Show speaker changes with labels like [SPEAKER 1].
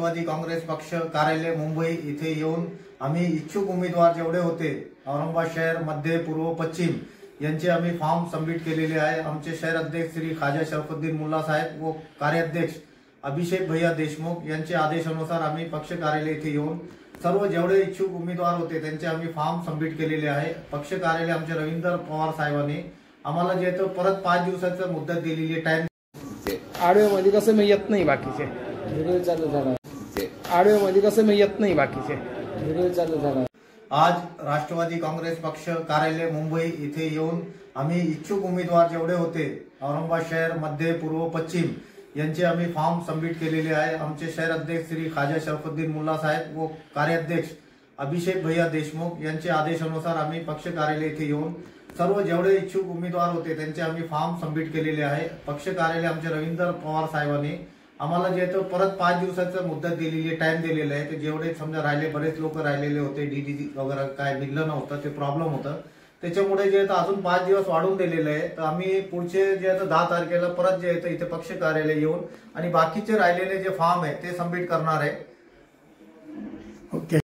[SPEAKER 1] राष्ट्रवादी काँग्रेस पक्ष कार्यालय मुंबई इथे येऊन आम्ही इच्छुक उमेदवार जेवढे होते औरंगाबाद शहर मध्य पूर्व पश्चिम यांचे आम्ही फॉर्म सबमिट केलेले आहे। आमचे शहर अध्यक्ष श्री खाजा शरफुद्दीन मुल्ला साहेब व कार्याध्यक्ष अभिषेक भैया देशमुख यांच्या आदेशानुसार आम्ही पक्ष कार्यालय इथे येऊन सर्व जेवढे इच्छुक उमेदवार होते त्यांचे आम्ही फॉर्म सबमिट केलेले आहे। पक्ष कार्यालय आमचे रवींद्र पवार साहेबांनी आम्हाला जे तो परत 5 दिवसाचा मुदत दिलेली टाइम
[SPEAKER 2] आडव्यामध्ये कसं मी येत नाही बाकीचे
[SPEAKER 3] व्हिडिओ चालू झाला
[SPEAKER 2] आडव्यामध्ये कसं मी येत नाही बाकीचे
[SPEAKER 3] व्हिडिओ चालू झाला।
[SPEAKER 1] आज राष्ट्रवादी काँग्रेस पक्ष कार्यालय मुंबई इथे येऊन आम्ही इच्छुक उमेदवार जेवढे होते औरंगाबाद शहर मध्य पूर्व पश्चिम यांचे आम्ही फॉर्म सबमिट केलेले आहे। आमचे शहर अध्यक्ष श्री खाजा शरफुद्दीन मुल्ला साहेब व कार्याध्यक्ष अभिषेक भैया देशमुख यांच्या आदेशानुसार आम्ही पक्ष कार्यालय इथे येऊन सर्व जेवढे इच्छुक उमेदवार होते त्यांचे आम्ही फॉर्म सबमिट केलेले आहे। पक्ष कार्यालय आमचे रवींद्र पवार साहेबांनी आम्हाला जे तो परत 5 दिवसाचा मुदत दिलेली टाइम दिलेला आहे। ते जेवढे समजा राहिले बरेच लोक राहिलेले होते डीडी वगैरे काय निघलं नव्हतं ते प्रॉब्लेम होतं त्याच्यामुळे जे अजून 5 दिवस वाढवून दिलेले आहे। तर आम्ही पुढचे जे 10 तारखेला परत जे इथे पक्ष कार्यालय येऊन आणि बाकीचे राहिलेले जे फॉर्म आहे ते सबमिट करणार आहे। ओके।